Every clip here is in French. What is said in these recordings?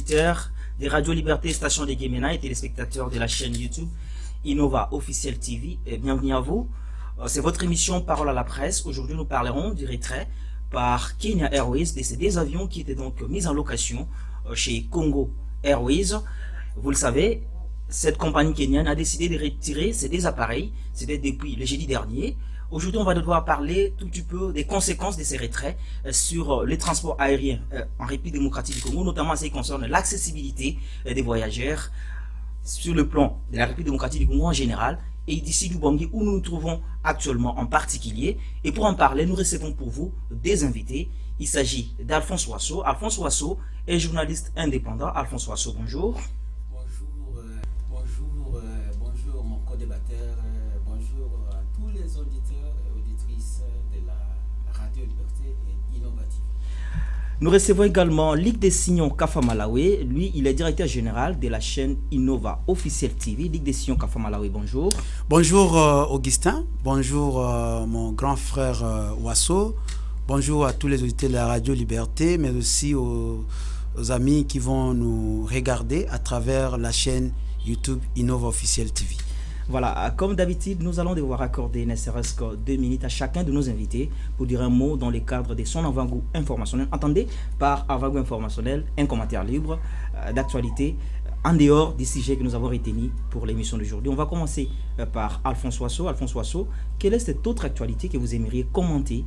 auditeurs des Radio Liberté, station des Guémena et téléspectateurs de la chaîne YouTube Innova Officiel TV. Et bienvenue à vous. C'est votre émission Parole à la presse. Aujourd'hui, nous parlerons du retrait par Kenya Airways de ces deux avions qui étaient donc mis en location chez Congo Airways. Vous le savez, cette compagnie kenyane a décidé de retirer ces deux appareils. C'était depuis le jeudi dernier. Aujourd'hui, on va devoir parler tout petit peu des conséquences de ces retraits sur les transports aériens en République démocratique du Congo, notamment en ce qui concerne l'accessibilité des voyageurs sur le plan de la République démocratique du Congo en général et d'ici du Bangui où nous nous trouvons actuellement en particulier. Et pour en parler, nous recevons pour vous des invités. Il s'agit d'Alphonse Wasso. Alphonse Wasso est journaliste indépendant. Alphonse Wasso, bonjour. Bonjour mon co-débatteur, bonjour à tous les auditeurs et auditrices de la Radio Liberté et Innovative. Nous recevons également Ligue des Signons Kafa Malawi. Lui, il est directeur général de la chaîne Innova Officiel TV. Ligue des Signons Kafa Malawi, bonjour. Bonjour Augustin, bonjour mon grand frère Wasso, bonjour à tous les auditeurs de la Radio Liberté, mais aussi aux amis qui vont nous regarder à travers la chaîne YouTube Innova Officiel TV. Voilà, comme d'habitude, nous allons devoir accorder ne serait-ce que 2 minutes à chacun de nos invités pour dire un mot dans le cadre de son avant-goût informationnel. Entendez par avant-goût informationnel un commentaire libre d'actualité en dehors des sujets que nous avons retenus pour l'émission d'aujourd'hui. On va commencer par Alphonse Wasso. Alphonse Wasso, quelle est cette autre actualité que vous aimeriez commenter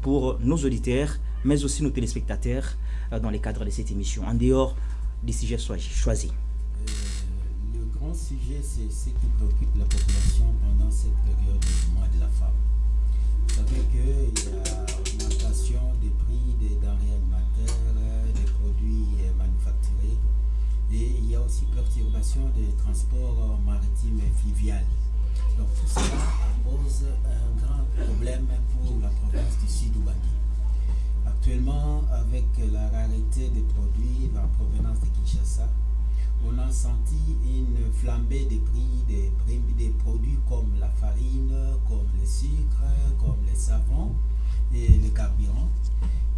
pour nos auditeurs, mais aussi nos téléspectateurs dans le cadre de cette émission, en dehors des sujets choisis? Le grand sujet, c'est ce qui préoccupe la population pendant cette période du mois de la femme. Vous savez qu'il y a augmentation des prix des denrées alimentaires, des produits manufacturés, et il y a aussi perturbation des transports maritimes et fluviaux. Donc tout cela pose un grand problème pour la province du Sud-Ubangi. Actuellement, avec la rareté des produits en provenance de Kinshasa, on a senti une flambée des prix des produits comme la farine, comme le sucre, comme les savons et les carburants.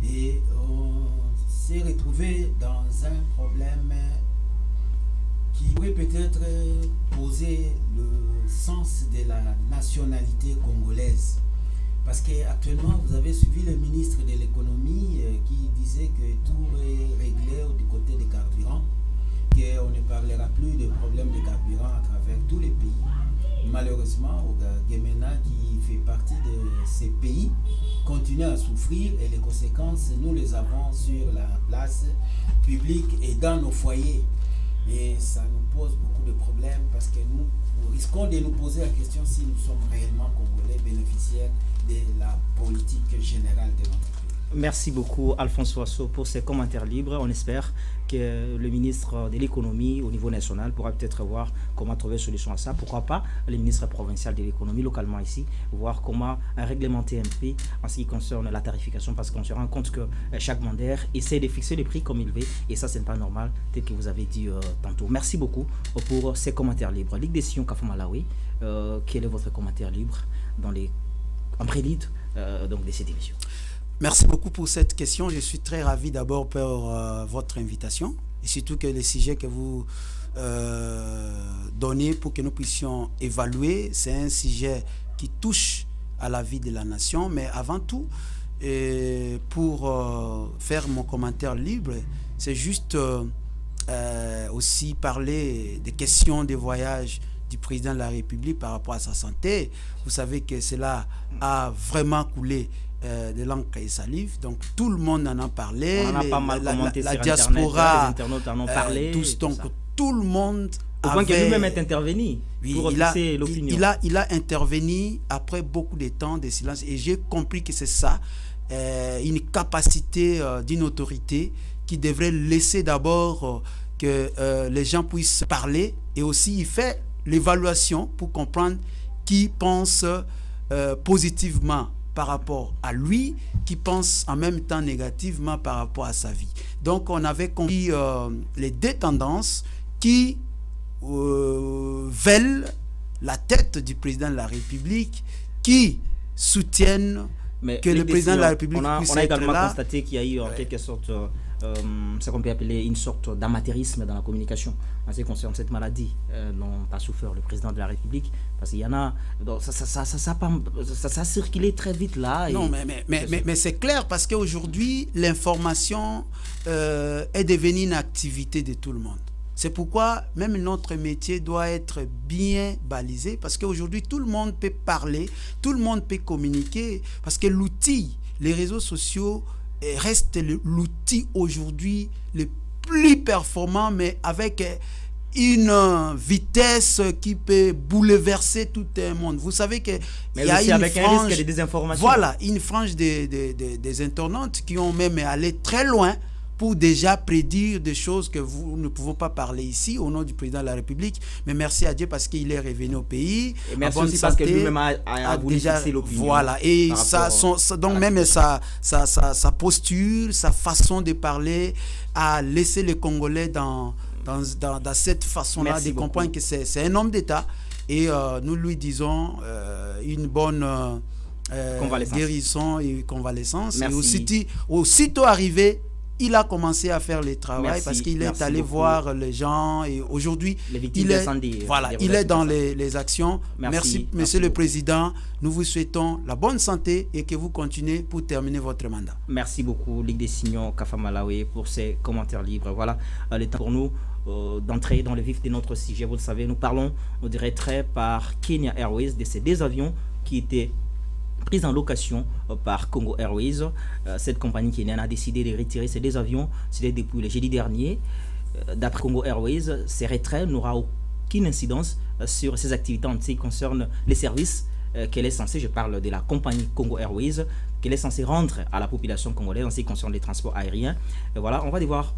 Et on s'est retrouvé dans un problème qui pourrait peut-être poser le sens de la nationalité congolaise. Parce qu'actuellement, vous avez suivi le ministre de l'économie qui disait que tout est réglé du côté des carburants, qu'on ne parlera plus de problèmes de carburant à travers tous les pays. Malheureusement, au Guémena, qui fait partie de ces pays, continue à souffrir et les conséquences, nous les avons sur la place publique et dans nos foyers. Et ça nous pose beaucoup de problèmes parce que nous risquons de nous poser la question si nous sommes réellement Congolais bénéficiaires de la politique générale de notre pays. Merci beaucoup Alphonse Wasso pour ces commentaires libres. On espère que le ministre de l'économie au niveau national pourra peut-être voir comment trouver une solution à ça. Pourquoi pas le ministre provincial de l'économie localement ici, voir comment réglementer un peu en ce qui concerne la tarification, parce qu'on se rend compte que chaque mandataire essaie de fixer les prix comme il veut et ça c'est pas normal, tel que vous avez dit tantôt. Merci beaucoup pour ces commentaires libres. Ligue des Signons Kafa Malawi, quel est votre commentaire libre dans les en prélude donc de cette émission? Merci beaucoup pour cette question. Je suis très ravi d'abord pour votre invitation et surtout que les sujets que vous donnez pour que nous puissions évaluer, c'est un sujet qui touche à la vie de la nation. Mais avant tout, pour faire mon commentaire libre, c'est juste aussi parler des questions de voyage du président de la République par rapport à sa santé. Vous savez que cela a vraiment coulé de l'encre et salive, donc tout le monde en a parlé, on en a pas mal commenté la sur diaspora, Internet, les internautes en ont parlé, tous, donc tout le monde au point que lui-même est intervenu pour retisser l'opinion. Il a intervenu après beaucoup de temps de silence et j'ai compris que c'est ça, une capacité d'une autorité qui devrait laisser d'abord que les gens puissent parler et aussi il fait l'évaluation pour comprendre qui pense positivement par rapport à lui, qui pense en même temps négativement par rapport à sa vie. Donc on avait compris les deux tendances qui veulent la tête du président de la République, qui soutiennent mais que le président de la République on a puisse également être là. constaté qu'il y a eu en quelque sorte ce qu'on peut appeler une sorte d'amateurisme dans la communication en ce qui concerne cette maladie dont a souffert le président de la République, parce qu'il y en a, ça a circulé très vite là. Non, mais c'est clair, parce qu'aujourd'hui, l'information est devenue une activité de tout le monde. C'est pourquoi même notre métier doit être bien balisé, parce qu'aujourd'hui, tout le monde peut parler, tout le monde peut communiquer, parce que l'outil, les réseaux sociaux, reste l'outil aujourd'hui le plus performant, mais avec une vitesse qui peut bouleverser tout un monde. Vous savez qu'il y a une frange, un risque de désinformation. Voilà, une frange des internautes qui ont même allé très loin pour déjà prédire des choses que nous ne pouvons pas parler ici au nom du président de la République. Mais merci à Dieu parce qu'il est revenu au pays. Et merci aussi parce que lui-même a voulu déjà fixer l'opinion. Voilà, et donc même sa posture, sa façon de parler a laissé les Congolais dans cette façon-là de comprendre que c'est un homme d'État. Et nous lui disons une bonne guérison et convalescence. Merci. Et aussitôt arrivé, il a commencé à faire le travail parce qu'il est allé beaucoup. Voir les gens et aujourd'hui, il est dans les actions. Merci, Monsieur le Président. Nous vous souhaitons la bonne santé et que vous continuez pour terminer votre mandat. Merci beaucoup, Ligue des Signaux, Kafa Malawi, pour ces commentaires libres. Voilà, le temps pour nous d'entrer dans le vif de notre sujet. Vous le savez, nous parlons au retrait par Kenya Airways de ces deux avions qui étaient prise en location par Congo Airways. Cette compagnie kenyane a décidé de retirer ces deux avions. C'était depuis le jeudi dernier. D'après Congo Airways, ces retraits n'aura aucune incidence sur ses activités en ce qui concerne les services qu'elle est censée, je parle de la compagnie Congo Airways, qu'elle est censée rendre à la population congolaise en ce qui concerne les transports aériens. Et voilà, on va devoir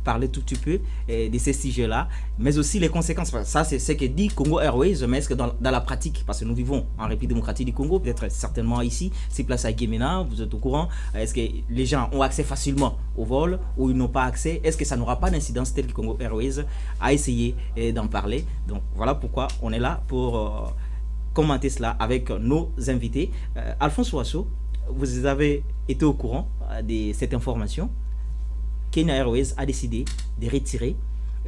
parler tout petit peu de ces sujets-là, mais aussi les conséquences. Ça, c'est ce que dit Congo Airways, mais est-ce que dans la pratique, parce que nous vivons en République démocratique du Congo, peut-être certainement ici, c'est place à Guémena, vous êtes au courant, est-ce que les gens ont accès facilement au vol ou ils n'ont pas accès? Est-ce que ça n'aura pas d'incidence telle que Congo Airways a essayé d'en parler? Donc voilà pourquoi on est là pour commenter cela avec nos invités. Alphonse Ouasso, vous avez été au courant de cette information. Kenya Airways a décidé de retirer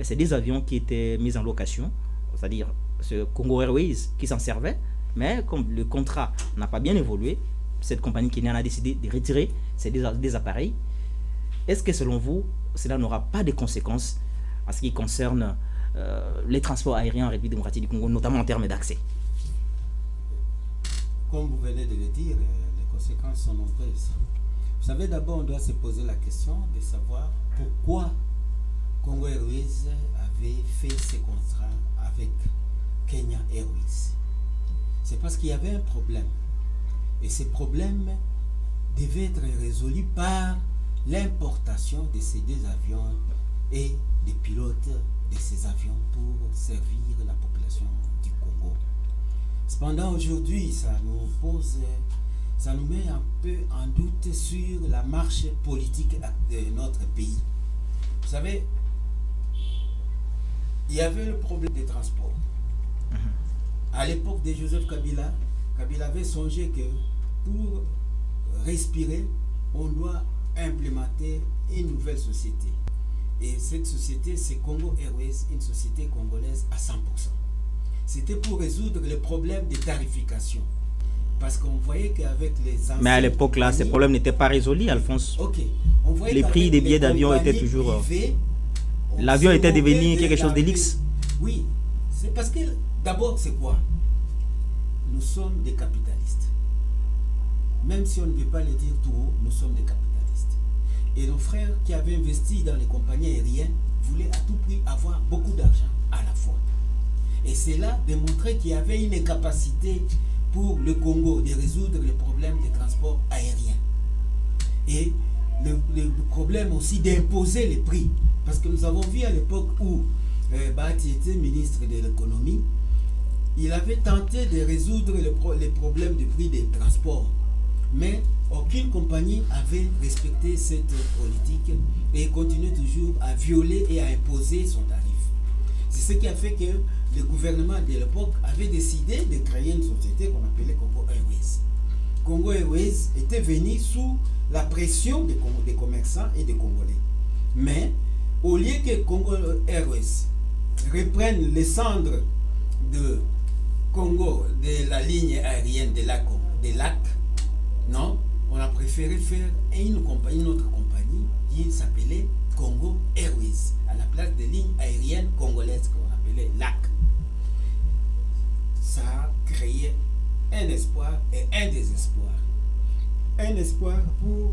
ces deux avions qui étaient mis en location, c'est-à-dire ce Congo Airways qui s'en servait, mais comme le contrat n'a pas bien évolué, cette compagnie kenyane a décidé de retirer ces deux appareils. Est-ce que selon vous, cela n'aura pas de conséquences en ce qui concerne les transports aériens en République démocratique du Congo, notamment en termes d'accès? Comme vous venez de le dire, les conséquences sont nombreuses. Vous savez, d'abord, on doit se poser la question de savoir pourquoi Congo Airways avait fait ce contrat avec Kenya Airways. C'est parce qu'il y avait un problème. Et ce problème devait être résolu par l'importation de ces deux avions et des pilotes de ces avions pour servir la population du Congo. Cependant, aujourd'hui, ça nous met un peu en doute sur la marche politique de notre pays. Vous savez, il y avait le problème des transports. À l'époque de Joseph Kabila, Kabila avait songé que pour respirer, on doit implémenter une nouvelle société. Et cette société, c'est Congo Airways, une société congolaise à 100%. C'était pour résoudre le problème de tarification. Parce qu'on voyait qu'avec les anciens... Mais à l'époque, là, ces problèmes n'étaient pas résolus, Alphonse. Ok. On voyait les prix des billets d'avion étaient toujours... L'avion était devenu quelque chose d'élix. Oui. C'est parce que, d'abord, c'est quoi? Nous sommes des capitalistes. Même si on ne veut pas le dire tout haut, nous sommes des capitalistes. Et nos frères qui avaient investi dans les compagnies aériennes voulaient à tout prix avoir beaucoup d'argent à la fois. Et c'est là de montrer qu'il y avait une incapacité pour le Congo de résoudre le problème des transports aériens. Et le problème aussi d'imposer les prix. Parce que nous avons vu à l'époque où Bahati était ministre de l'économie, il avait tenté de résoudre les problèmes du prix des transports. Mais aucune compagnie avait respecté cette politique et continuait toujours à violer et à imposer son tarif. C'est ce qui a fait que le gouvernement de l'époque avait décidé de créer une société qu'on appelait Congo Airways. Congo Airways était venu sous la pression des commerçants et des Congolais. Mais au lieu que Congo Airways reprenne les cendres de Congo, de la ligne aérienne de lac, non, on a préféré faire une autre compagnie qui s'appelait Congo Airways, à la place des lignes aériennes congolaises qu'on appelait LAC. Ça a créé un espoir et un désespoir. Un espoir pour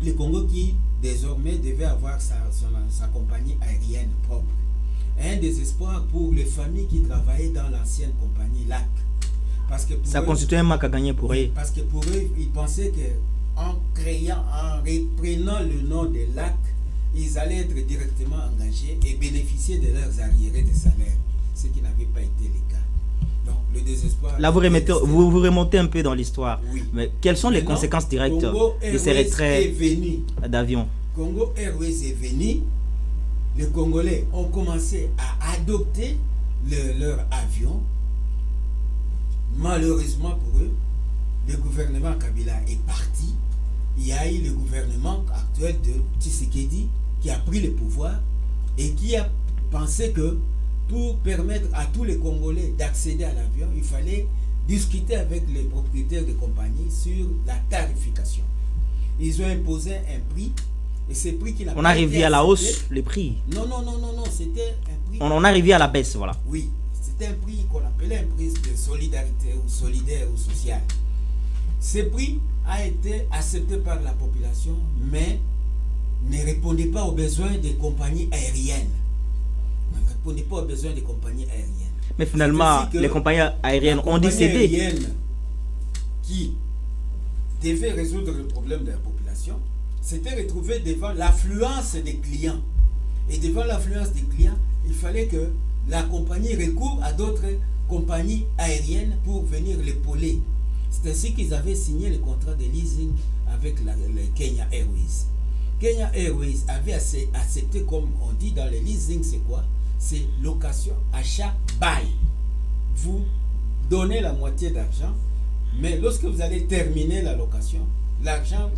le Congo qui désormais devait avoir sa compagnie aérienne propre. Un désespoir pour les familles qui travaillaient dans l'ancienne compagnie LAC. Parce que ça constitue un manque à gagner pour eux. Parce que pour eux, ils pensaient qu'en reprenant le nom de LAC, ils allaient être directement engagés et bénéficier de leurs arriérés de salaire, ce qui n'avait pas été le cas. Donc, le désespoir... Là, vous remontez un peu dans l'histoire. Oui. Mais quelles sont les conséquences directes de ces retraits d'avion? Congo Airways est venu. Les Congolais ont commencé à adopter leur avion. Malheureusement pour eux, le gouvernement Kabila est parti. Il y a eu le gouvernement actuel de Tshisekedi qui a pris le pouvoir et qui a pensé que pour permettre à tous les Congolais d'accéder à l'avion, il fallait discuter avec les propriétaires de compagnies sur la tarification. Ils ont imposé un prix et ce prix qui n'a pas été on arrivait à la hausse, les prix. Non, c'était un prix... On arrivait à la baisse, voilà. Oui, c'était un prix qu'on appelait un prix de solidarité ou solidaire ou social. Ce prix a été accepté par la population, mais ne répondait pas aux besoins des compagnies aériennes. Ne répondait pas aux besoins des compagnies aériennes. Mais finalement, les compagnies aériennes ont décédé. Les compagnies aériennes qui devaient résoudre le problème de la population s'étaient retrouvées devant l'affluence des clients. Et devant l'affluence des clients, il fallait que la compagnie recourt à d'autres compagnies aériennes pour venir l'épauler. C'est ainsi qu'ils avaient signé le contrat de leasing avec le Kenya Airways. Kenya Airways avait accepté, comme on dit dans le leasing, c'est quoi? C'est location, achat, bail. Vous donnez la moitié d'argent, mais lorsque vous allez terminer la location, l'avion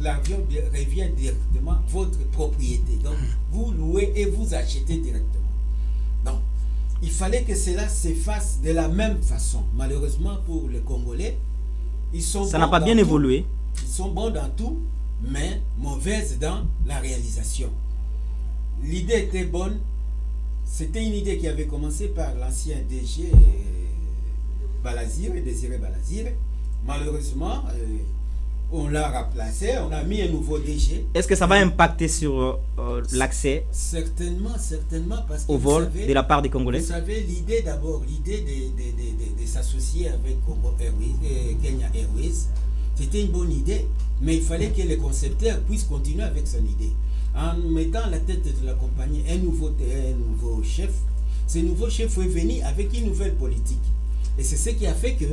revient directement à votre propriété. Donc, vous louez et vous achetez directement. Donc, il fallait que cela s'efface de la même façon. Malheureusement pour les Congolais, ça n'a pas bien évolué. Ils sont bons dans tout, mais mauvaises dans la réalisation. L'idée était bonne. C'était une idée qui avait commencé par l'ancien DG Balazir, Désiré Balazir. Malheureusement, on l'a remplacé, on a mis un nouveau DG. Est-ce que ça va impacter sur l'accès certainement parce que au vol de la part des Congolais? Vous savez, l'idée d'abord, l'idée de s'associer avec Congo Airways, Kenya Airways, c'était une bonne idée, mais il fallait que le concepteur puisse continuer avec son idée. En mettant à la tête de la compagnie un nouveau chef, ce nouveau chef est venu avec une nouvelle politique. Et c'est ce qui a fait que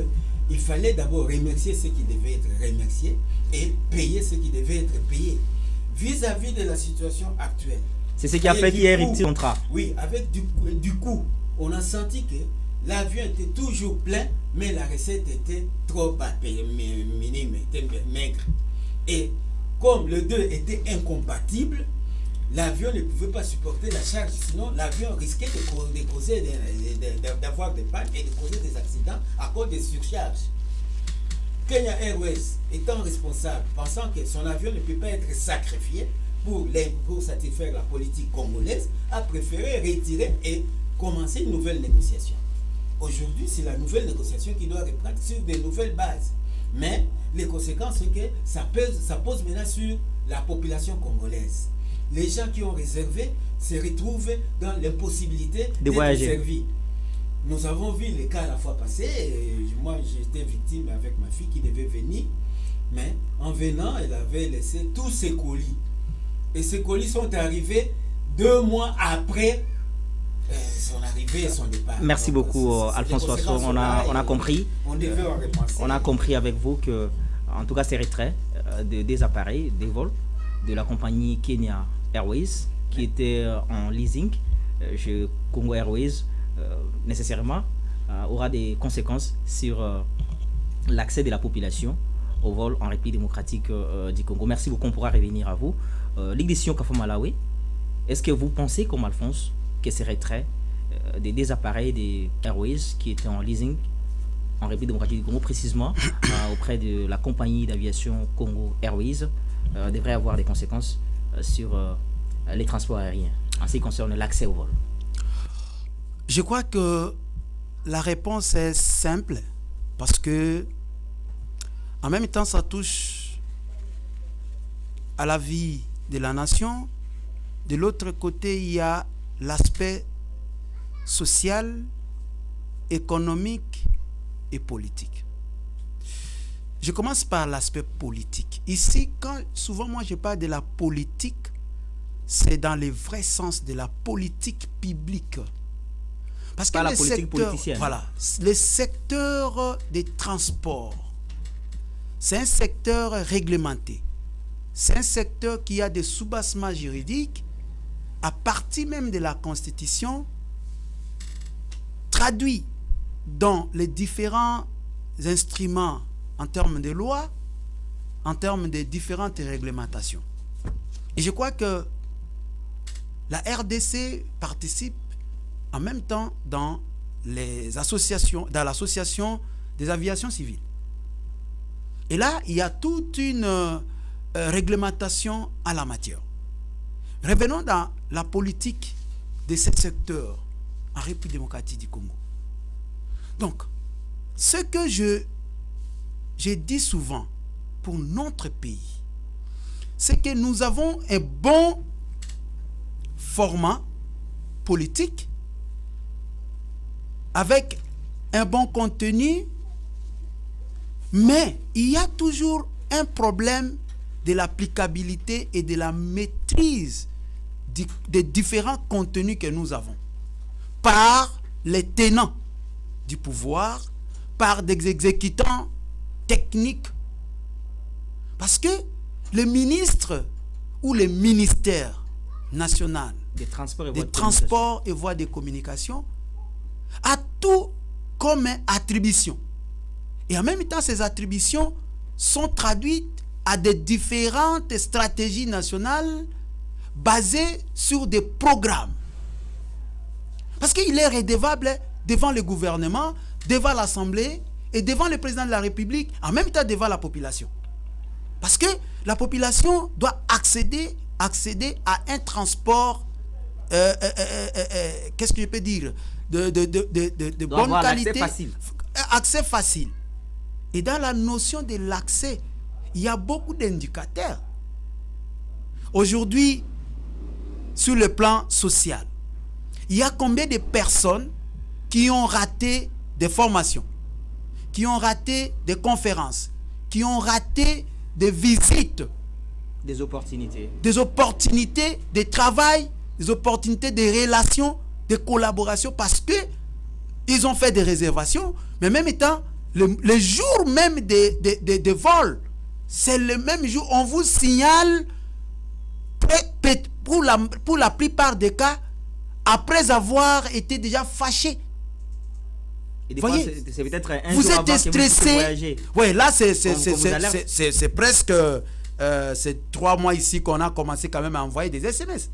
il fallait d'abord remercier ceux qui devaient être remerciés et payer ceux qui devaient être payés. Vis-à-vis de la situation actuelle. C'est ce qui a fait qu'il y ait un contrat. Oui, avec du coup, on a senti que l'avion était toujours plein, mais la recette était trop minime, était maigre. Et comme les deux étaient incompatibles, l'avion ne pouvait pas supporter la charge, sinon l'avion risquait d'avoir des pannes et de causer des accidents à cause des surcharges. Kenya Airways étant responsable, pensant que son avion ne peut pas être sacrifié pour satisfaire la politique congolaise, a préféré retirer et commencer une nouvelle négociation. Aujourd'hui, c'est la nouvelle négociation qui doit reprendre sur de nouvelles bases. Mais les conséquences, c'est que ça pose maintenant sur la population congolaise. Les gens qui ont réservé se retrouvent dans l'impossibilité d'être servis. Nous avons vu les cas la fois passée. Moi, j'étais victime avec ma fille qui devait venir. Mais en venant, elle avait laissé tous ses colis. Et ces colis sont arrivés 2 mois après son arrivée et son départ. Merci beaucoup, Alphonse Soissons. On a compris. On devait en repenser. On a compris avec vous que, en tout cas, ces retraits des appareils, des vols de la compagnie Kenya Airways, qui était en leasing chez Congo Airways, nécessairement aura des conséquences sur l'accès de la population au vol en République démocratique du Congo. Merci beaucoup, on pourra revenir à vous. L'édition Kafou Malawi, est-ce que vous pensez, comme Alphonse, que ces retraits des appareils des Airways qui étaient en leasing en République démocratique du Congo, précisément auprès de la compagnie d'aviation Congo Airways, devraient avoir des conséquences sur les transports aériens en ce qui concerne l'accès au vol? Je crois que la réponse est simple parce que en même temps ça touche à la vie de la nation. De l'autre côté, il y a l'aspect social, économique et politique. Je commence par l'aspect politique. Ici, quand souvent moi je parle de la politique, c'est dans le vrai sens de la politique publique. Parce que la politique politicienne. Voilà, le secteur des transports, c'est un secteur réglementé. C'est un secteur qui a des soubassements juridiques à partir même de la Constitution, traduit dans les différents instruments en termes de loi, en termes de différentes réglementations. Et je crois que la RDC participe en même temps dans les associations, dans l'association des aviations civiles. Et là, il y a toute une réglementation à la matière. Revenons dans la politique de ce secteur en République démocratique du Congo. Donc, ce que je dis souvent pour notre pays, c'est que nous avons un bon format politique avec un bon contenu, mais il y a toujours un problème de l'applicabilité et de la maîtrise des différents contenus que nous avons par les tenants du pouvoir, par des exécutants techniques. Parce que le ministre ou le ministère national des transports et voies de communication a tout comme attribution. Et en même temps, ces attributions sont traduites à des différentes stratégies nationales basées sur des programmes. Parce qu'il est redevable devant le gouvernement, devant l'Assemblée et devant le président de la République, en même temps devant la population. Parce que la population doit accéder à un transport, qu'est-ce que je peux dire, de bonne qualité, accès facile. Et dans la notion de l'accès, il y a beaucoup d'indicateurs. Aujourd'hui, sur le plan social, il y a combien de personnes qui ont raté des formations, qui ont raté des conférences, qui ont raté des visites, des opportunités de travail, des opportunités de relations, de collaboration, parce que ils ont fait des réservations, mais en même temps, le jour même des vols, c'est le même jour, on vous signale pour la plupart des cas, après avoir été déjà fâché. Et des fois, c'est peut-être un vous jour êtes avant stressé. Oui, là, c'est presque c'est 3 mois ici qu'on a commencé quand même à envoyer des SMS.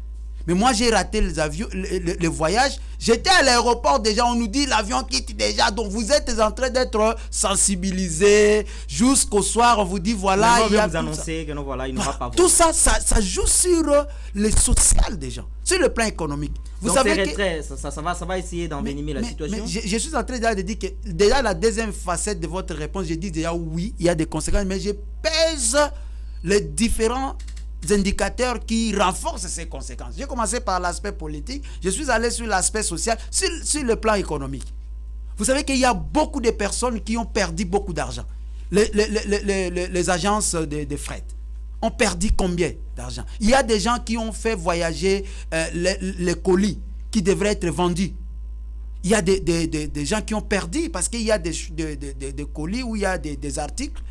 Mais moi, j'ai raté les avions, le voyage. J'étais à l'aéroport déjà, on nous dit l'avion quitte déjà. Donc, vous êtes en train d'être sensibilisés. Jusqu'au soir, on vous dit voilà. Il y a vous annoncer que non, voilà, il n'aura pas. Tout ça, ça joue sur le social des gens, sur le plan économique. Vous savez que ça va essayer d'envenimer la situation. Mais je suis en train de dire que déjà la deuxième facette de votre réponse, je dis déjà oui, il y a des conséquences, mais je pèse les différents indicateurs qui renforcent ces conséquences. J'ai commencé par l'aspect politique, je suis allé sur l'aspect social, sur le plan économique. Vous savez qu'il y a beaucoup de personnes qui ont perdu beaucoup d'argent. Les agences de fret ont perdu combien d'argent? Il y a des gens qui ont fait voyager les colis qui devraient être vendus. Il y a des gens qui ont perdu parce qu'il y a des colis où il y a des articles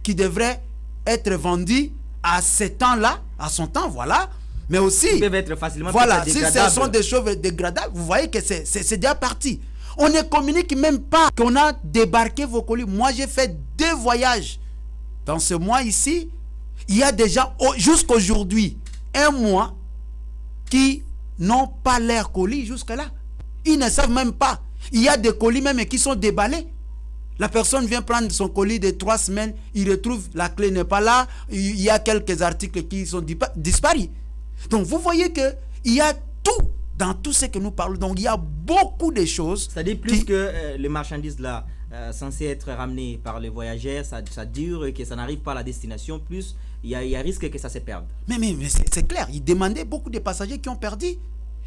qui devraient être vendus à ce temps-là, à son temps, voilà. Mais aussi, ils peuvent être facilement voilà, si ce sont des choses dégradables, vous voyez que c'est déjà parti. On ne communique même pas qu'on a débarqué vos colis. Moi, j'ai fait 2 voyages dans ce mois ici. Il y a déjà, jusqu'aujourd'hui, 1 mois, qui n'ont pas leur colis jusque-là. Ils ne savent même pas. Il y a des colis même qui sont déballés. La personne vient prendre son colis de 3 semaines, il retrouve, la clé n'est pas là, il y a quelques articles qui sont disparus. Donc vous voyez qu'il y a tout dans tout ce que nous parlons. Donc il y a beaucoup de choses. C'est-à-dire plus que les marchandises là, censées être ramenées par les voyageurs, ça dure, que ça n'arrive pas à la destination, plus il y a risque que ça se perde. Mais c'est clair, il demandait beaucoup de passagers qui ont perdu.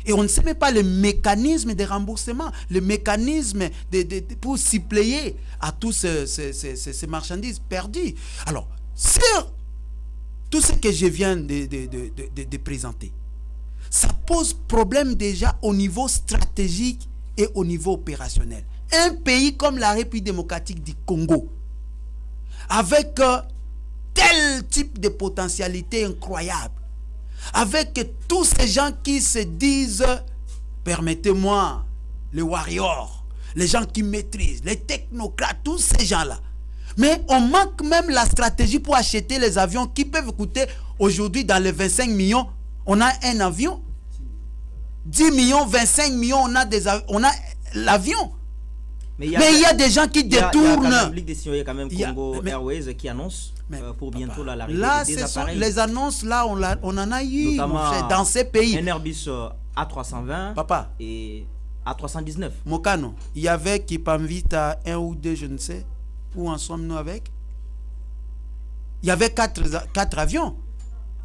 Et on ne sait même pas le mécanisme de remboursement, le mécanisme pour suppléer à tous ces marchandises perdues. Alors, sur tout ce que je viens de présenter, ça pose problème déjà au niveau stratégique et au niveau opérationnel. Un pays comme la République démocratique du Congo, avec tel type de potentialité incroyable, avec tous ces gens qui se disent, permettez-moi, les warriors, les gens qui maîtrisent, les technocrates, tous ces gens-là. Mais on manque même la stratégie pour acheter les avions qui peuvent coûter aujourd'hui dans les 25 millions. On a un avion, 10 millions, 25 millions, on a l'avion. Mais il y a des gens qui détournent. Il y a quand même Congo Airways qui annonce pour bientôt l'arrivée des appareils. Les annonces là, on en a eu dans ces pays. Un Airbus A320 et A319. Mokano, il y avait qui m'invite à 1 ou 2, je ne sais. Où en sommes-nous avec? Il y avait 4 avions.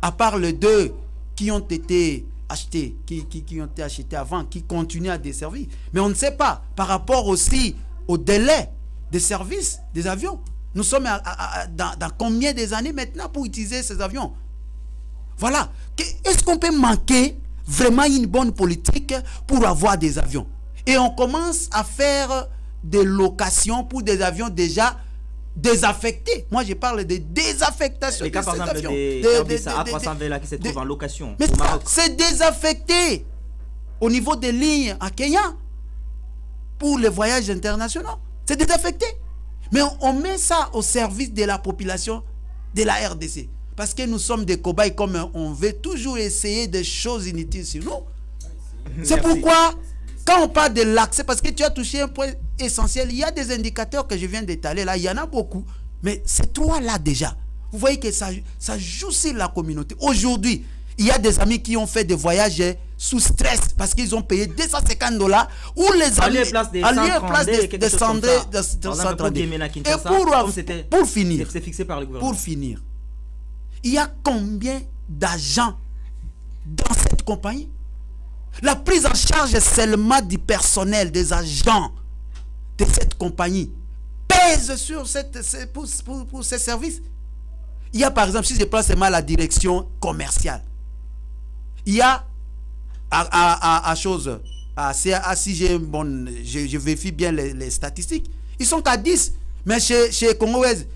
À part les 2 qui ont été achetés, qui ont été achetés avant, qui continuent à desservir. Mais on ne sait pas, par rapport aussi au délai de service des avions. Nous sommes dans combien des années maintenant pour utiliser ces avions? Voilà. Est-ce qu'on peut manquer vraiment une bonne politique pour avoir des avions? Et on commence à faire des locations pour des avions déjà désaffectés. Moi, je parle de désaffectation. Les cas, par exemple, des A320 là qui se trouvent en location au Maroc. C'est désaffecté au niveau des lignes à Kenya pour les voyages internationaux. C'est désaffecté. Mais on met ça au service de la population de la RDC. Parce que nous sommes des cobayes, comme on veut toujours essayer des choses inutiles sur nous. C'est pourquoi, quand on parle de l'accès, parce que tu as touché un point essentiel, il y a des indicateurs que je viens d'étaler là, il y en a beaucoup. Mais ces 3 là déjà, vous voyez que ça joue sur la communauté. Aujourd'hui, il y a des amis qui ont fait des voyages sous stress parce qu'ils ont payé $250 ou les amis de Sandré. Et pour finir, c'est fixé par le gouvernement. Pour finir, il y a combien d'agents dans cette compagnie? La prise en charge seulement du personnel, des agents de cette compagnie pèse sur pour ces services. Il y a par exemple, si je prends seulement la direction commerciale, il y a si j'ai je vérifie bien les statistiques, ils sont qu'à 10, mais chez Congolais,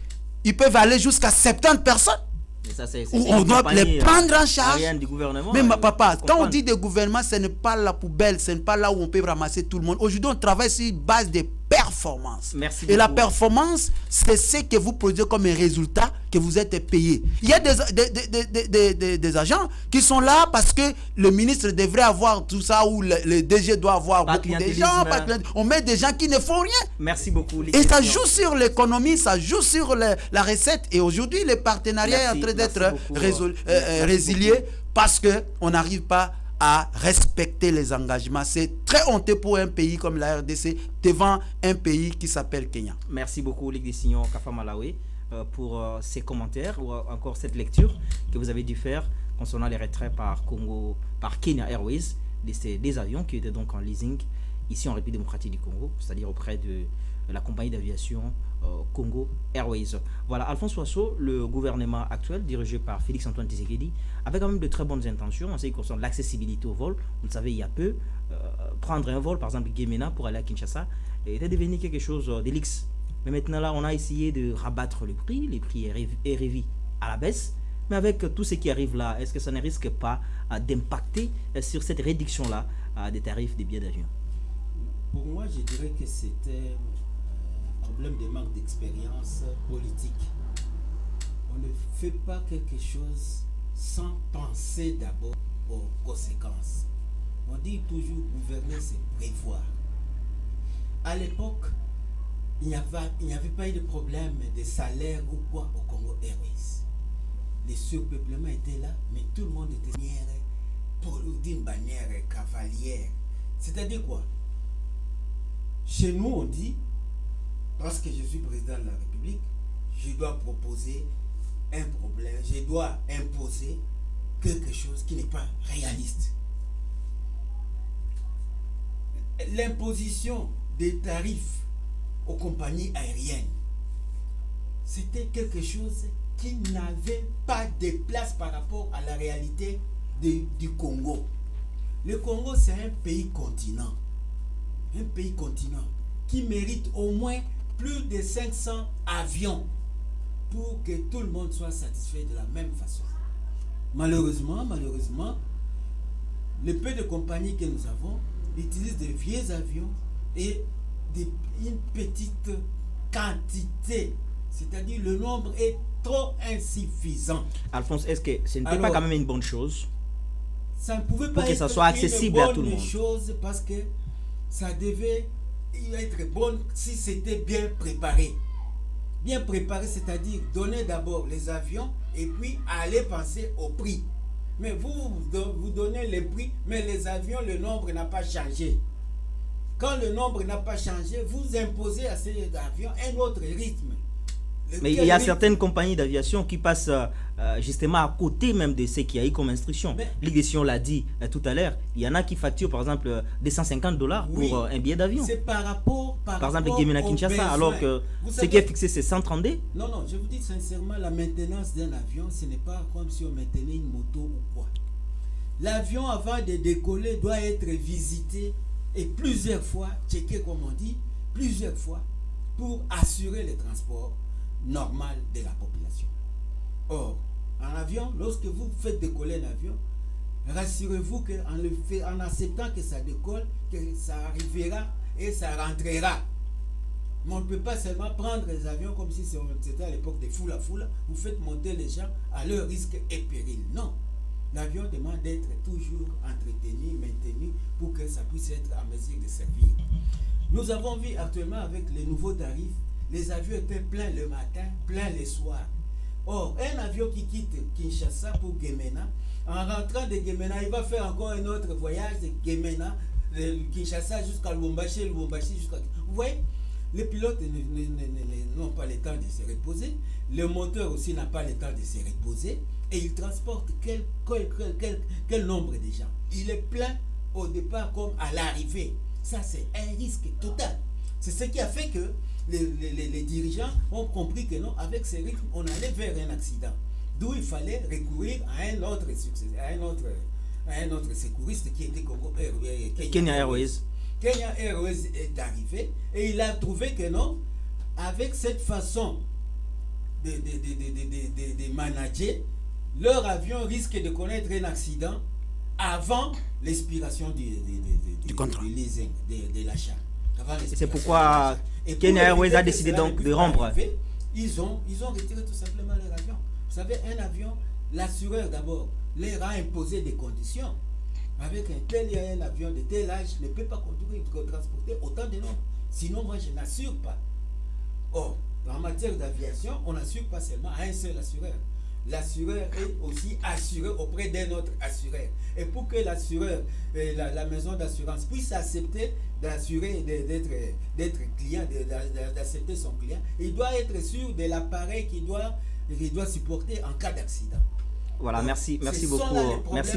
ils peuvent aller jusqu'à 70 personnes. Ça, on doit les prendre en charge. Du gouvernement, mais papa, quand on dit de gouvernement, ce n'est pas la poubelle, ce n'est pas là où on peut ramasser tout le monde. Aujourd'hui, on travaille sur une base de performance. Merci et beaucoup. la performance, c'est ce que vous produisez comme un résultat que vous êtes payé. Il y a des agents qui sont là parce que le ministre devrait avoir tout ça, ou le DG doit avoir beaucoup de gens. On met des gens qui ne font rien. Merci beaucoup. Et ça joue sur l'économie, ça joue sur la recette. Et aujourd'hui, le partenariat est en train d'être résilié parce qu'on n'arrive pas à respecter les engagements. C'est très honteux pour un pays comme la RDC devant un pays qui s'appelle Kenya. Merci beaucoup, Ligue des Signons Kafa Malawi, pour ces commentaires ou encore cette lecture que vous avez dû faire concernant les retraits par Kenya Airways des avions qui étaient donc en leasing ici en République démocratique du Congo, c'est-à-dire auprès de la compagnie d'aviation Congo Airways. Voilà, Alphonse Wasso, le gouvernement actuel dirigé par Félix-Antoine Tshisekedi avait quand même de très bonnes intentions en ce qui concerne l'accessibilité au vol. Vous le savez, il y a peu, prendre un vol, par exemple Guémena pour aller à Kinshasa, était devenu quelque chose d'élix. Mais maintenant là, on a essayé de rabattre le prix est revu à la baisse. Mais avec tout ce qui arrive là, est-ce que ça ne risque pas d'impacter sur cette réduction-là des tarifs des billets d'avion? Pour moi, je dirais que c'était un problème de manque d'expérience politique. On ne fait pas quelque chose sans penser d'abord aux conséquences. On dit toujours gouverner, c'est prévoir. À l'époque, il n'y avait pas eu de problème de salaire ou quoi au Congo Airways. Les surpeuplements étaient là, mais tout le monde était d'une manière cavalière. C'est-à-dire quoi? Chez nous, on dit, parce que je suis président de la République, je dois proposer un problème, je dois imposer quelque chose qui n'est pas réaliste. L'imposition des tarifs aux compagnies aériennes, c'était quelque chose qui n'avait pas de place par rapport à la réalité du Congo. Le Congo, c'est un pays continent. Un pays continent qui mérite au moins plus de 500 avions pour que tout le monde soit satisfait de la même façon. Malheureusement, le peu de compagnies que nous avons utilisent de vieux avions et une petite quantité. C'est-à-dire le nombre est trop insuffisant. Alphonse, est-ce que ce n'était pas quand même une bonne chose? Ça ne pouvait pas pour que être ça soit accessible à tout le monde. Chose parce que ça devait être bon si c'était bien préparé. Bien préparé, c'est-à-dire donner d'abord les avions et puis aller penser au prix. Mais vous donnez les prix, mais les avions, le nombre n'a pas changé. Quand le nombre n'a pas changé, vous imposez à ces avions un autre rythme. Mais il y a certaines compagnies d'aviation qui passent justement à côté même de ce qu'il y a eu comme instruction. Ligue des Nations l'a dit tout à l'heure. Il y en a qui facturent par exemple $250 pour un billet d'avion. C'est par rapport exemple Gemena Kinshasa, alors que ce qui est fixé c'est 132. Non, je vous dis sincèrement, la maintenance d'un avion, ce n'est pas comme si on maintenait une moto ou quoi. L'avion, avant de décoller, doit être visité et plusieurs fois, checké comme on dit, plusieurs fois, pour assurer le transport normal de la population. Or, en avion, lorsque vous faites décoller un avion, rassurez-vous qu'en acceptant que ça décolle, que ça arrivera et ça rentrera. Mais on ne peut pas seulement prendre les avions comme si c'était à l'époque des foule à foule, vous faites monter les gens à leur risque et péril. Non. L'avion demande d'être toujours entretenu, maintenu pour que ça puisse être en mesure de servir. Nous avons vu actuellement avec les nouveaux tarifs, les avions étaient pleins le matin, pleins le soir. Or, un avion qui quitte Kinshasa pour Gemena, en rentrant de Gemena, il va faire encore un autre voyage de Gemena, Kinshasa jusqu'à Lubumbashi, jusqu'à... Vous voyez, les pilotes n'ont pas le temps de se reposer, le moteur aussi n'a pas le temps de se reposer, et il transporte quel nombre de gens. Il est plein au départ comme à l'arrivée. Ça, c'est un risque total. C'est ce qui a fait que les dirigeants ont compris que non, avec ce rythme, on allait vers un accident. D'où il fallait recourir à un autre secouriste qui était Kenya Airways. Kenya Airways est arrivé et il a trouvé que non, avec cette façon de manager, leur avion risque de connaître un accident avant l'expiration du contrat, de l'achat. C'est pourquoi Kenya Airways a décidé donc de rompre. Ils ont retiré tout simplement leur avion. Vous savez, un avion, l'assureur d'abord leur a imposé des conditions. Avec un avion de tel âge ne peut pas transporter autant de nombres. Sinon, moi, je n'assure pas. Or, en matière d'aviation, on n'assure pas seulement à un seul assureur. L'assureur est aussi assuré auprès d'un autre assureur. Et pour que l'assureur, la maison d'assurance puisse accepter d'assurer, d'être client, d'accepter son client, il doit être sûr de l'appareil qu'il doit supporter en cas d'accident. Voilà, merci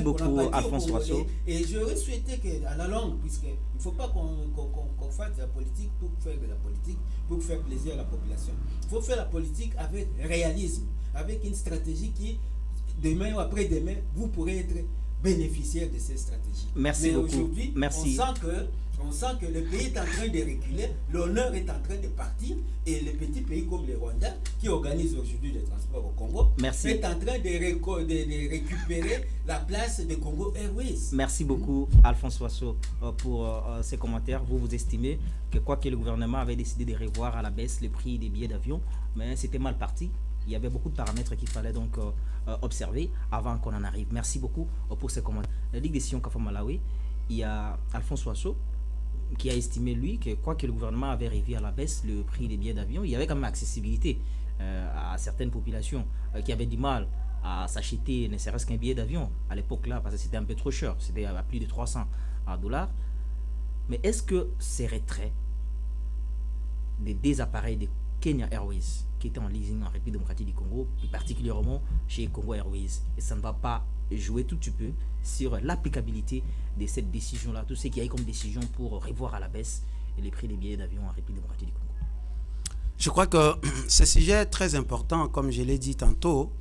beaucoup Alphonse Wasso. Et j'aurais souhaité qu'à la longue, puisqu'il ne faut pas qu'on fasse de la politique pour faire de la politique, pour faire plaisir à la population. Il faut faire la politique avec réalisme, avec une stratégie qui, demain ou après-demain, vous pourrez être bénéficiaire de ces stratégies. Merci beaucoup. Aujourd'hui, on sent que le pays est en train de reculer, l'honneur est en train de partir, et les petits pays comme le Rwanda, qui organisent aujourd'hui le transport au Congo, est en train de récupérer la place de Congo Airways. Merci beaucoup Alphonse Wasso pour ces commentaires. Vous estimez que quoi que le gouvernement avait décidé de revoir à la baisse le prix des billets d'avion, mais c'était mal parti. Il y avait beaucoup de paramètres qu'il fallait donc observer avant qu'on en arrive. Merci beaucoup pour ces commentaires. La Ligue des Sillons Kafam Malawi, il y a Alphonse Wasso qui a estimé, lui, que quoi que le gouvernement avait révisé à la baisse le prix des billets d'avion, il y avait quand même accessibilité à certaines populations qui avaient du mal à s'acheter ne serait-ce qu'un billet d'avion à l'époque là, parce que c'était un peu trop cher, c'était à plus de 300 $. Mais est-ce que ces retraits des appareils de Kenya Airways qui étaient en leasing en République démocratique du Congo, plus particulièrement chez Congo Airways, et ça ne va pas jouer tout petit peu sur l'applicabilité de cette décision-là, tout ce qu'il y a eu comme décision pour revoir à la baisse les prix des billets d'avion en République démocratique du Congo? Je crois que ce sujet est très important, comme je l'ai dit tantôt,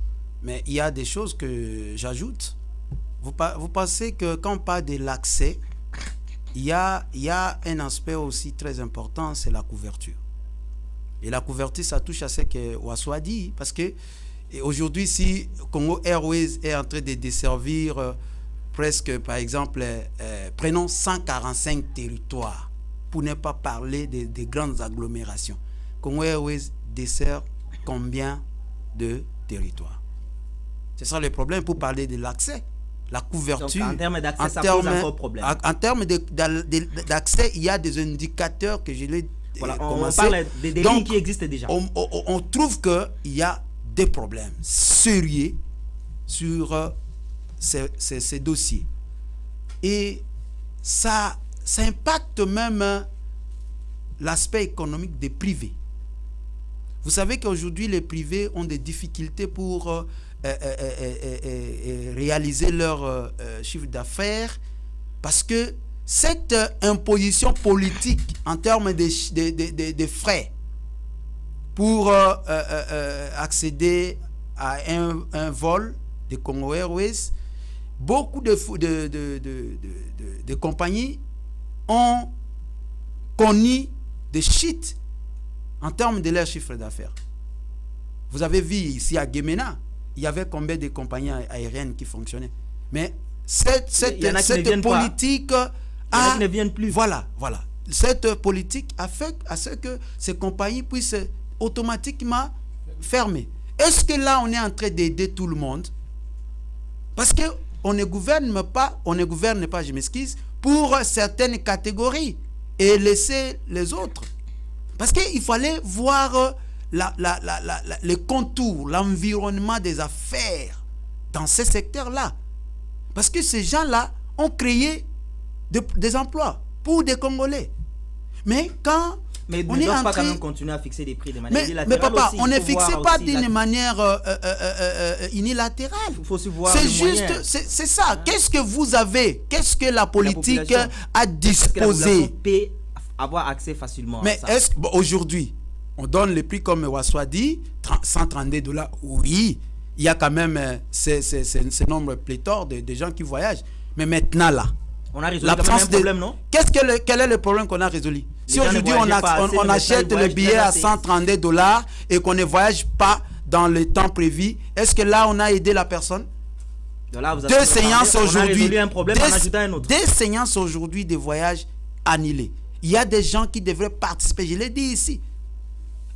mais il y a des choses que j'ajoute. Vous pensez que quand on parle de l'accès, il y a un aspect aussi très important, c'est la couverture. Et la couverture, ça touche à ce que Wasso a dit, parce que aujourd'hui, si Congo Airways est en train de desservir presque, par exemple, prenons 145 territoires, pour ne pas parler des grandes agglomérations. Congo Airways dessert combien de territoires? C'est ça le problème pour parler de l'accès. La couverture. Donc, en termes d'accès, ça pose encore problème. En termes d'accès, il y a des indicateurs que je l'ai voilà, on parle des lignes qui existent déjà. On trouve qu'il y a des problèmes sérieux sur ces dossiers. Et ça impacte même l'aspect économique des privés. Vous savez qu'aujourd'hui, les privés ont des difficultés pour réaliser leur chiffre d'affaires parce que cette imposition politique en termes de frais pour accéder à un vol de Congo Airways, beaucoup de compagnies ont connu des chutes en termes de leur chiffre d'affaires. Vous avez vu ici à Gemena, il y avait combien de compagnies aériennes qui fonctionnaient. Mais cette politique ne viennent plus. Voilà. Cette politique a fait à ce que ces compagnies puissent automatiquement fermer. Est-ce que là, on est en train d'aider tout le monde? Parce qu'on ne gouverne pas, je m'excuse, pour certaines catégories et laisser les autres. Parce qu'il fallait voir les contours, l'environnement des affaires dans ces secteurs-là. Parce que ces gens-là ont créé des emplois pour des Congolais. Mais quand on est ne en pas train... quand même continuer à fixer des prix de manière unilatérale. Mais papa, aussi, on ne fixe pas d'une manière unilatérale. Il faut se voir. C'est juste, c'est ça. Qu'est-ce que vous avez? Qu'est-ce que la politique a disposé? Peut avoir accès facilement. Mais est-ce qu'aujourd'hui, on donne les prix comme Wasso a dit, 132 $? Oui, il y a quand même ce nombre pléthore de gens qui voyagent. Mais maintenant là, on a résolu quand même un problème, non? Quel est le problème qu'on a résolu? Si aujourd'hui on achète le billet à 132 $ et qu'on ne voyage pas dans le temps prévu, est-ce que là on a aidé la personne? Deux séances aujourd'hui, des séances aujourd'hui de voyage annulées. Il y a des gens qui devraient participer, je l'ai dit ici,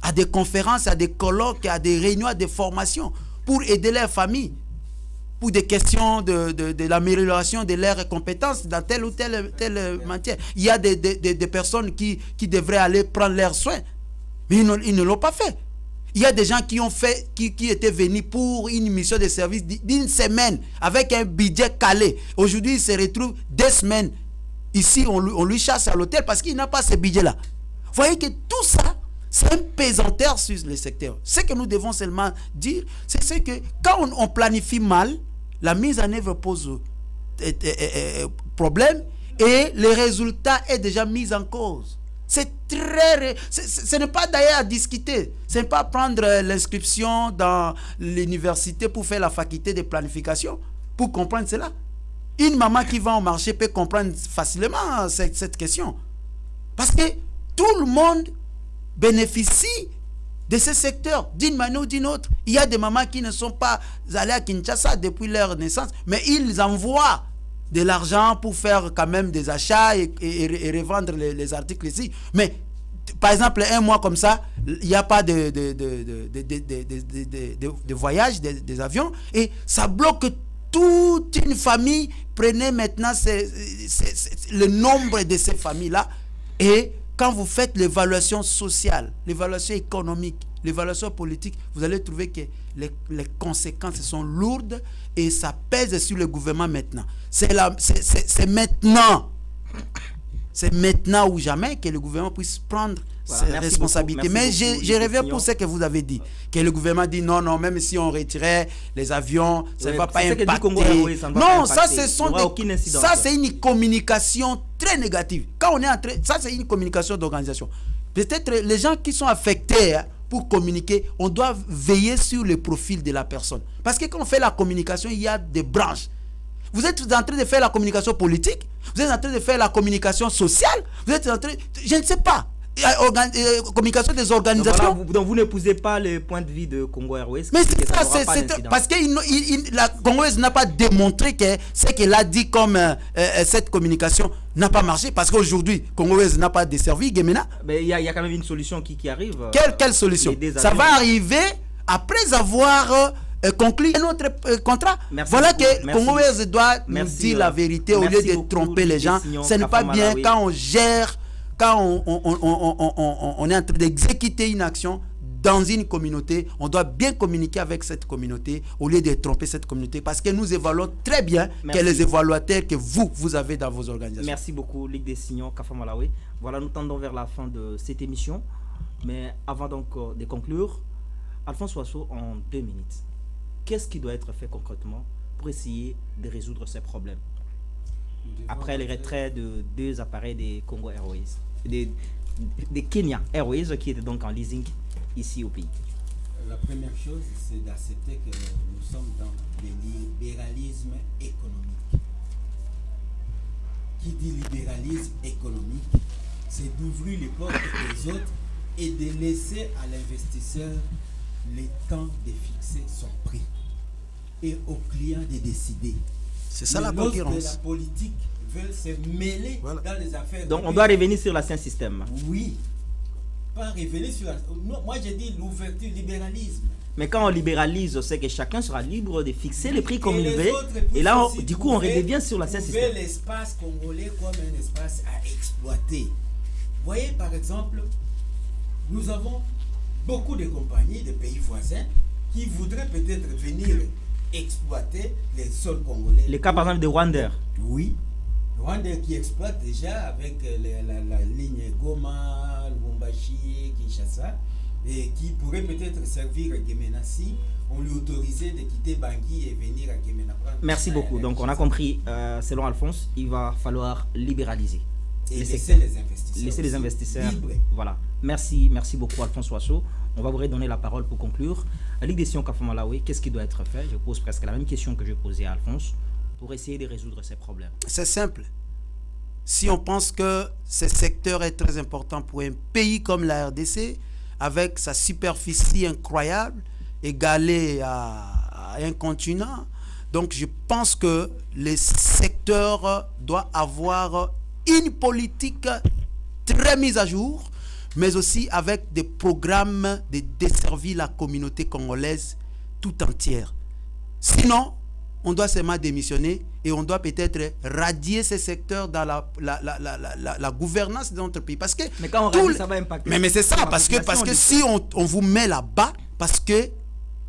à des conférences, à des colloques, à des réunions, à des formations pour aider leurs familles, pour des questions de l'amélioration de leurs compétences dans telle ou telle matière. Il y a des personnes qui devraient aller prendre leurs soins, mais ils ne l'ont pas fait. Il y a des gens qui étaient venus pour une mission de service d'une semaine avec un budget calé. Aujourd'hui, ils se retrouvent 2 semaines. Ici, on lui chasse à l'hôtel parce qu'il n'a pas ce budget-là. Vous voyez que tout ça, c'est un pesanteur sur le secteur. Ce que nous devons seulement dire, c'est que quand on planifie mal, la mise en œuvre pose problème et le résultat est déjà mis en cause. C'est très... Ce n'est pas d'ailleurs à discuter. Ce n'est pas prendre l'inscription dans l'université pour faire la faculté de planification pour comprendre cela. Une maman qui va au marché peut comprendre facilement cette question. Parce que tout le monde bénéficie de ce secteur d'une manière ou d'une autre. Il y a des mamans qui ne sont pas allées à Kinshasa depuis leur naissance, mais ils envoient de l'argent pour faire quand même des achats et revendre les articles ici. Mais par exemple, un mois comme ça, il n'y a pas de voyage, des avions, et ça bloque toute une famille. Prenez maintenant le nombre de ces familles-là, et quand vous faites l'évaluation sociale, l'évaluation économique, l'évaluation politique, vous allez trouver que les conséquences sont lourdes et ça pèse sur le gouvernement maintenant. C'est maintenant. C'est maintenant ou jamais que le gouvernement puisse prendre ses responsabilités. Mais je reviens pour ce que vous avez dit. Que le gouvernement dit non, non, même si on retirait les avions, ça ne va pas impacter. Non, ça c'est une communication très négative. Quand on est en train, ça c'est une communication d'organisation. Peut-être les gens qui sont affectés pour communiquer, on doit veiller sur le profil de la personne. Parce que quand on fait la communication, il y a des branches. Vous êtes en train de faire la communication politique, vous êtes en train de faire la communication sociale, vous êtes en train, je ne sais pas, communication des organisations. Donc vous n'épousez pas le point de vue de Congo Airways. Mais c'est ça, parce que la Congo Airways n'a pas démontré que ce qu'elle a dit comme cette communication n'a pas marché. Parce qu'aujourd'hui, Congo Airways n'a pas desservi Gemena. Mais il y a quand même une solution qui arrive. Quelle solution? Ça va arriver après avoir conclu un autre contrat. Voilà que Congo Airways doit nous dire la vérité au lieu de tromper les gens. Ce n'est pas bien quand on gère, quand on est en train d'exécuter une action dans une communauté, on doit bien communiquer avec cette communauté au lieu de tromper cette communauté, parce que nous évaluons très bien que les évaluateurs que vous avez dans vos organisations. Merci beaucoup, Ligue des Signons, Kafa Malawi. Voilà, nous tendons vers la fin de cette émission. Mais avant donc de conclure, Alphonse Wasso, en 2 minutes, qu'est-ce qui doit être fait concrètement pour essayer de résoudre ces problèmes après les retraits de 2 appareils des Congo Airways, des Kenya Airways qui étaient donc en leasing ici au pays? La première chose, c'est d'accepter que nous sommes dans le libéralisme économique. Qui dit libéralisme économique, c'est d'ouvrir les portes des autres et de laisser à l'investisseur le temps de fixer son prix et au client de décider. C'est ça la concurrence. La politique veut se mêler dans les affaires. Donc on doit revenir sur l'ancien système. Oui. Pas revenir sur la... Non, moi j'ai dit l'ouverture, libéralisme. Mais quand on libéralise, c'est que chacun sera libre de fixer le prix comme il veut. Et là, du coup, on redevient sur l'ancien système. L'espace congolais comme un espace à exploiter. Vous voyez, par exemple, nous avons beaucoup de compagnies de pays voisins qui voudraient peut-être venir exploiter les sols congolais. Le cas par exemple de Rwanda. Oui, Rwanda qui exploite déjà avec la ligne Goma, Lubumbashi, Kinshasa, et qui pourrait peut-être servir à Gemena si on lui autorisait de quitter Bangui et venir à Gemena. Merci beaucoup. Donc on a compris, selon Alphonse, il va falloir libéraliser. Et laisser les investisseurs. Laisser les investisseurs. Voilà. Merci beaucoup Alphonse Wasso. On va vous redonner la parole pour conclure. À Ligue des Signons Kafa Malawi, qu'est-ce qui doit être fait? Je pose presque la même question que je posais à Alphonse pour essayer de résoudre ces problèmes. C'est simple. Si on pense que ce secteur est très important pour un pays comme la RDC, avec sa superficie incroyable, égalée à un continent, donc je pense que le secteur doit avoir une politique très mise à jour, mais aussi avec des programmes de desservir la communauté congolaise tout entière. Sinon, on doit seulement démissionner et on doit peut-être radier ces secteurs dans la gouvernance de notre pays. Parce que mais quand on radie, ça va impacter. Mais c'est ça, parce que si on vous met là-bas, parce qu'il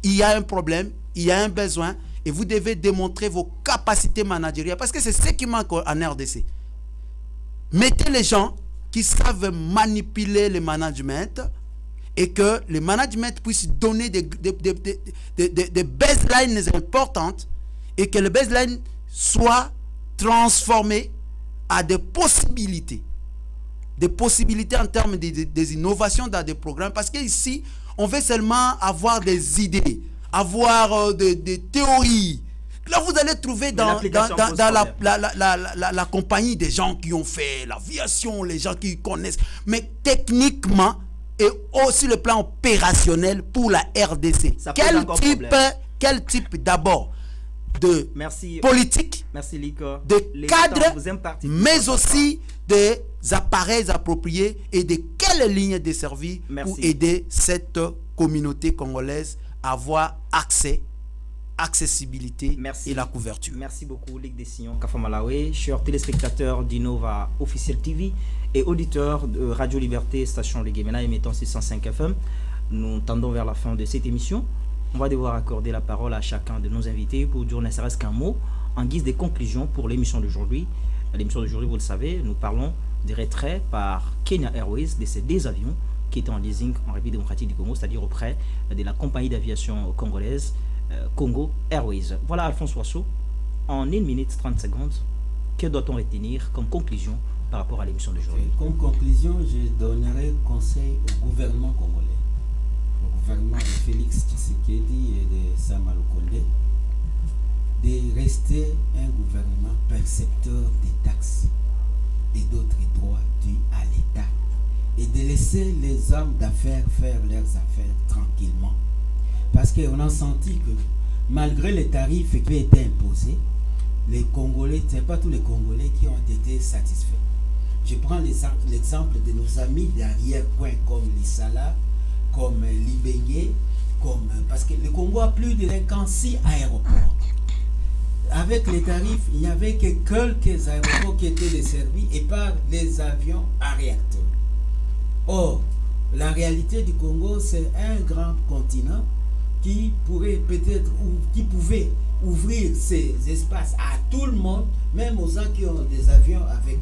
y a un problème, il y a un besoin, et vous devez démontrer vos capacités managériales, parce que c'est ce qui manque en RDC. Mettez les gens qui savent manipuler le management et que le management puisse donner des baselines importantes et que le baseline soit transformé à des possibilités en termes des innovations dans des programmes, parce qu'ici on veut seulement avoir des idées, avoir des théories. Là, vous allez trouver dans la compagnie des gens qui ont fait l'aviation, les gens qui connaissent, mais techniquement et aussi le plan opérationnel pour la RDC. Quel type d'abord de politique, de cadre, mais aussi des appareils appropriés et de quelles lignes desservies pour aider cette communauté congolaise à avoir accessibilité et la couverture. Merci beaucoup, Ligue des Sillons Kafamalawe, chers téléspectateurs d'Innova Officiel TV et auditeurs de Radio Liberté, station Le Guémena émettant 605 FM. Nous tendons vers la fin de cette émission. On va devoir accorder la parole à chacun de nos invités pour dire ne serait-ce qu'un mot en guise de conclusion pour l'émission d'aujourd'hui. L'émission d'aujourd'hui, vous le savez, nous parlons des retraits par Kenya Airways de ces deux avions qui étaient en leasing en République démocratique du Congo, c'est-à-dire auprès de la compagnie d'aviation congolaise Congo Airways. Voilà Alphonse Wasso, en 1 minute 30 secondes, que doit-on retenir comme conclusion par rapport à l'émission d'aujourd'hui? Comme conclusion, je donnerai conseil au gouvernement congolais, au gouvernement de Félix Tshisekedi et de Sama Lukonde, de rester un gouvernement percepteur des taxes et d'autres droits dus à l'État et de laisser les hommes d'affaires faire leurs affaires tranquillement. Parce qu'on a senti que malgré les tarifs qui ont été imposés, les Congolais, ce n'est pas tous les Congolais qui ont été satisfaits. Je prends l'exemple de nos amis d'arrière-point comme Lissala, comme Libengue, parce que le Congo a plus de 56 aéroports. Avec les tarifs, il n'y avait que quelques aéroports qui étaient desservis et par les avions à réacteurs. Or, la réalité du Congo, c'est un grand continent qui pourrait peut-être, ou qui pouvait ouvrir ces espaces à tout le monde, même aux gens qui ont des avions avec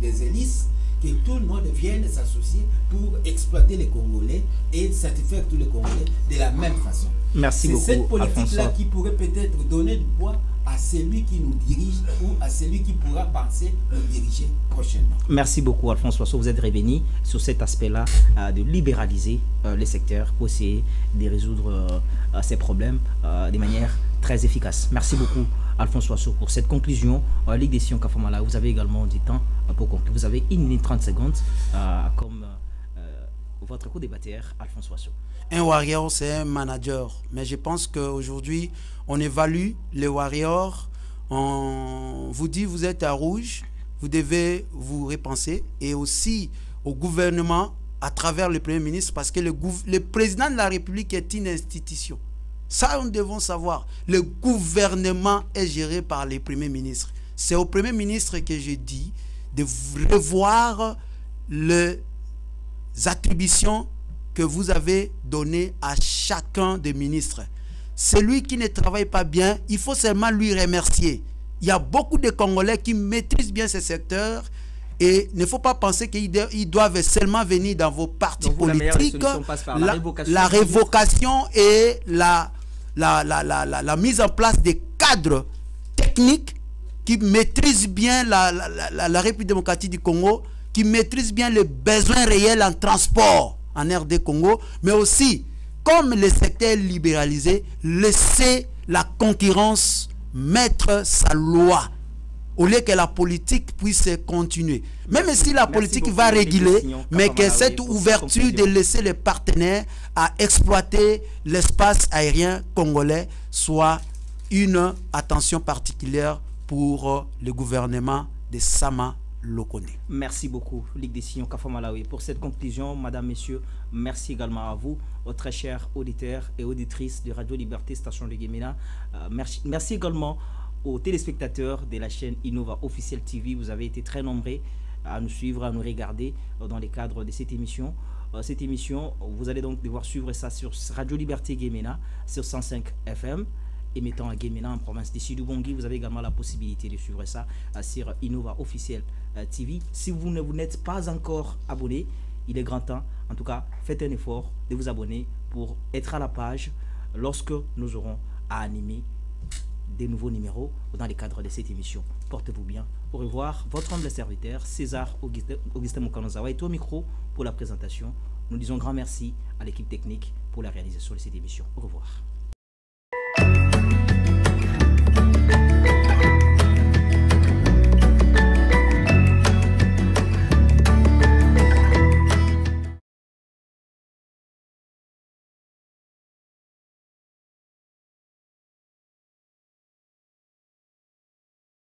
des hélices, que tout le monde vienne s'associer pour exploiter les Congolais et satisfaire tous les Congolais de la même façon. Merci beaucoup. C'est cette politique-là qui pourrait peut-être donner du poids à celui qui nous dirige ou à celui qui pourra penser nous diriger prochainement. Merci beaucoup Alphonse Wasso, vous êtes revenu sur cet aspect-là de libéraliser les secteurs pour essayer de résoudre ces problèmes de manière très efficace. Merci beaucoup Alphonse Wasso pour cette conclusion. Ligue des Sillons Kafamala, vous avez également du temps pour conclure. Vous avez 1 minute 30 secondes comme votre co-débatteur Alphonse Wasso. Un warrior, c'est un manager. Mais je pense qu'aujourd'hui, on évalue les warriors. On vous dit, vous êtes à rouge, vous devez vous repenser. Et aussi au gouvernement, à travers le Premier ministre, parce que le président de la République est une institution. Ça, nous devons savoir. Le gouvernement est géré par les premiers ministres. C'est au Premier ministre que je dis de revoir les attributions que vous avez données à chacun des ministres. Celui qui ne travaille pas bien, il faut seulement lui remercier. Il y a beaucoup de Congolais qui maîtrisent bien ce secteur et il ne faut pas penser qu'ils doivent seulement venir dans vos partis politiques. La révocation et la mise en place des cadres techniques qui maîtrisent bien la République démocratique du Congo, qui maîtrisent bien les besoins réels en transport en RD Congo, mais aussi, comme le secteur est libéralisé, laisser la concurrence mettre sa loi, au lieu que la politique puisse continuer. Même si la politique va réguler, mais que cette ouverture de laisser les partenaires à exploiter l'espace aérien congolais soit une attention particulière pour le gouvernement de Sama Lukonde. Merci beaucoup, Ligue des Sillons Kafamalawe, pour cette conclusion. Madame, Messieurs, merci également à vous, aux très chers auditeurs et auditrices de Radio Liberté, station de Guémena. Merci également aux téléspectateurs de la chaîne Innova Officiel TV. Vous avez été très nombreux à nous suivre, à nous regarder dans le cadre de cette émission. Cette émission, vous allez donc devoir suivre ça sur Radio Liberté Guémena, sur 105 FM. Émettant à Guémena en province de Sud-Ubangui. Vous avez également la possibilité de suivre ça sur Innova Officiel TV. Si vous n'êtes pas encore abonné, il est grand temps. En tout cas, faites un effort de vous abonner pour être à la page lorsque nous aurons à animer des nouveaux numéros dans le cadre de cette émission. Portez-vous bien. Au revoir. Votre humble serviteur, César Augustin Mokanozawa, est au micro pour la présentation. Nous disons grand merci à l'équipe technique pour la réalisation de cette émission. Au revoir.